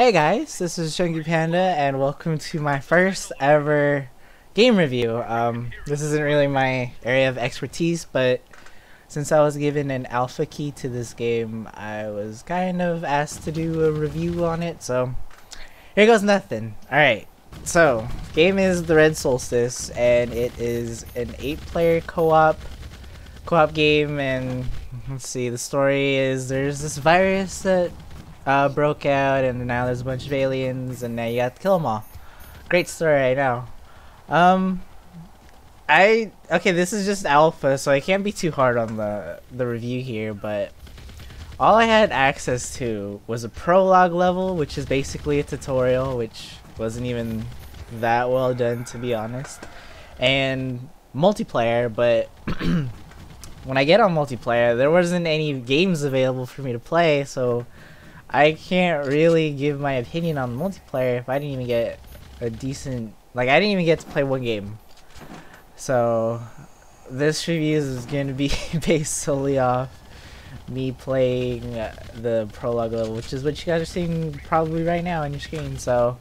Hey guys, this is Chunky Panda, and welcome to my first ever game review. This isn't really my area of expertise, but since I was given an alpha key to this game, I was kind of asked to do a review on it, so here goes nothing. Alright, so, game is the Red Solstice, and it is an 8-player co-op game, and let's see, the story is there's this virus that broke out, and now there's a bunch of aliens, and now you have to kill them all. Great story, I know. Okay, this is just alpha, so I can't be too hard on the review here, but all I had access to was a prologue level, which is basically a tutorial, which wasn't even that well done, to be honest, and multiplayer. But when I get on multiplayer, there wasn't any games available for me to play, so I can't really give my opinion on the multiplayer if I didn't even get a decent, I didn't even get to play one game. So this review is going to be based solely off me playing the prologue level, which is what you guys are seeing probably right now on your screen. So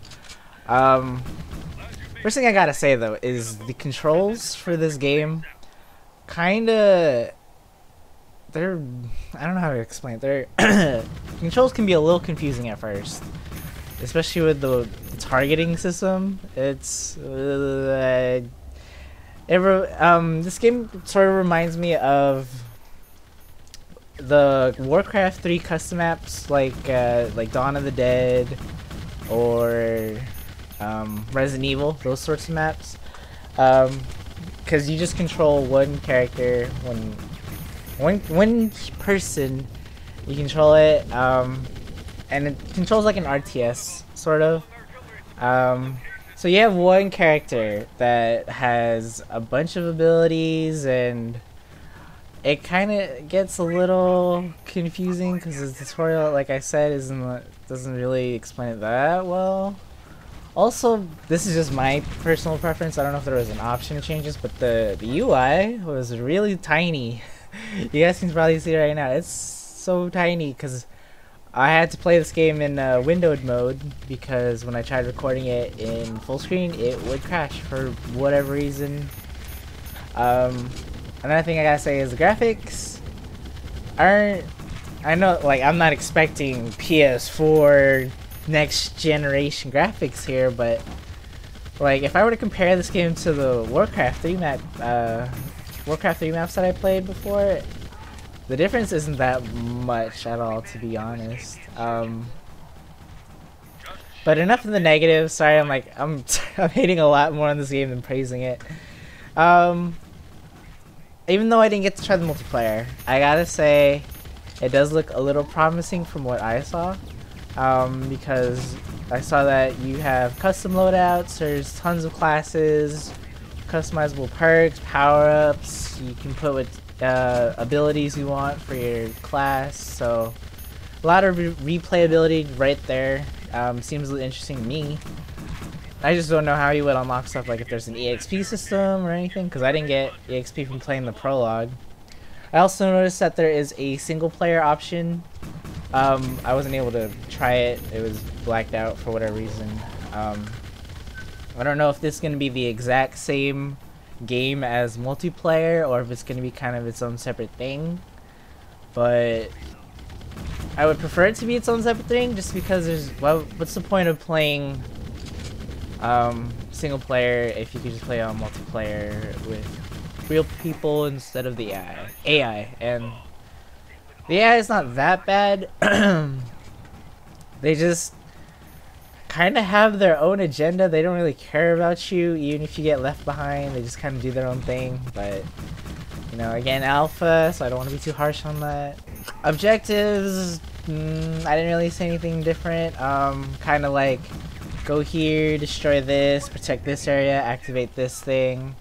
first thing I gotta say though is the controls for this game kinda, I don't know how to explain it. Their controls can be a little confusing at first, especially with the targeting system. It's this game sort of reminds me of the Warcraft 3 custom maps, like Dawn of the Dead or Resident Evil, those sorts of maps. Because you just control one character, one person, you control it, and it controls like an RTS, sort of. So you have one character that has a bunch of abilities, and it kind of gets a little confusing because the tutorial, like I said, doesn't really explain it that well. Also, this is just my personal preference. I don't know if there was an option to change this, but the UI was really tiny. You guys can probably see it right now. It's so tiny because I had to play this game in windowed mode because when I tried recording it in full screen, it would crash for whatever reason. Another thing I gotta say is the graphics aren't. I know, I'm not expecting PS4 next generation graphics here, but if I were to compare this game to the Warcraft 3 maps that I played before, the difference isn't that much at all, to be honest. But enough of the negatives. Sorry, I'm hating a lot more on this game than praising it. Even though I didn't get to try the multiplayer, I gotta say it does look a little promising from what I saw. Because I saw that you have custom loadouts, there's tons of classes, customizable perks, power-ups, you can put what abilities you want for your class, so a lot of replayability right there. Seems really interesting to me. I just don't know how you would unlock stuff, like if there's an EXP system or anything, because I didn't get EXP from playing the prologue. I also noticed that there is a single player option. I wasn't able to try it, it was blacked out for whatever reason. I don't know if this is going to be the exact same game as multiplayer or if it's going to be kind of its own separate thing, but I would prefer it to be its own separate thing just because what's the point of playing single player if you could just play on multiplayer with real people instead of the AI. And the AI is not that bad. They just kind of have their own agenda. They don't really care about you, even if you get left behind. They just kind of do their own thing. But, you know, again, alpha, so I don't want to be too harsh on that. Objectives, I didn't really say anything different. Kind of like, go here, destroy this, protect this area, activate this thing.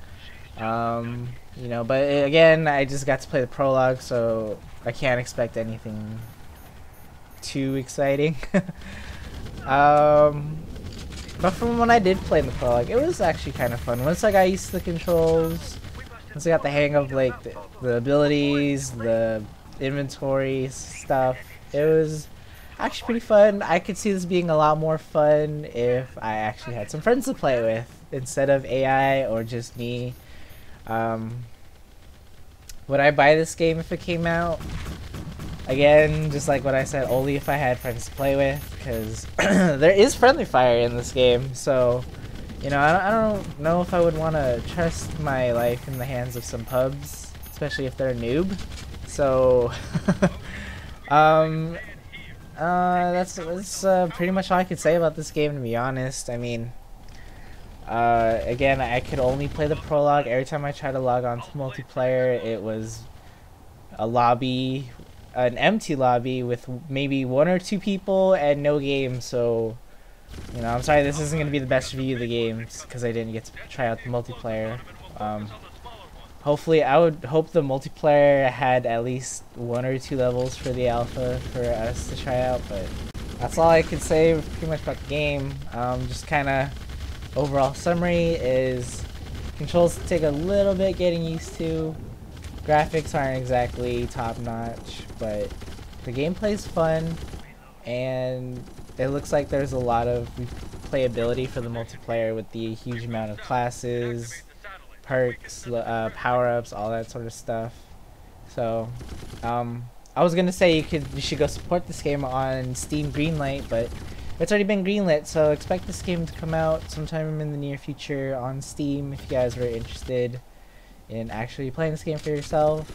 You know, but again, I just got to play the prologue, so I can't expect anything too exciting. But from when I did play in the prologue, it was actually kind of fun. Once I got used to the controls, once I got the hang of the abilities, the inventory stuff, it was actually pretty fun. I could see this being a lot more fun if I actually had some friends to play with instead of AI or just me. Would I buy this game if it came out? Again, just like what I said, only if I had friends to play with, because there is friendly fire in this game, so, you know, I don't know if I would want to trust my life in the hands of some pubs, especially if they're a noob. So, that's pretty much all I could say about this game, to be honest. I mean, again, I could only play the prologue. Every time I tried to log on to multiplayer, it was a lobby, an empty lobby with maybe 1 or 2 people and no game. So, you know, I'm sorry this isn't going to be the best review of the games because I didn't get to try out the multiplayer. Hopefully, I would hope the multiplayer had at least 1 or 2 levels for the alpha for us to try out, but that's all I could say pretty much about the game. Just kind of overall summary is controls take a little bit getting used to. Graphics aren't exactly top-notch, but the gameplay's fun, and it looks like there's a lot of playability for the multiplayer with the huge amount of classes, perks, power-ups, all that sort of stuff. So, I was gonna say you should go support this game on Steam Greenlight, but it's already been greenlit, so expect this game to come out sometime in the near future on Steam if you guys were interested in actually playing this game for yourself.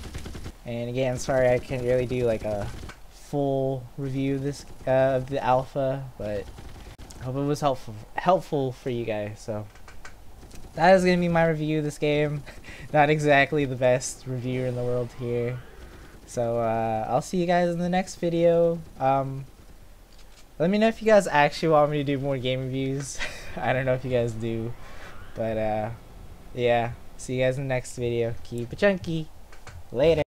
And again, sorry I can't really do like a full review of this of the alpha, but I hope it was helpful for you guys. So that is gonna be my review of this game. Not exactly the best reviewer in the world here. So I'll see you guys in the next video. Let me know if you guys actually want me to do more game reviews. I don't know if you guys do, but yeah. See you guys in the next video. Keep it chunky. Later.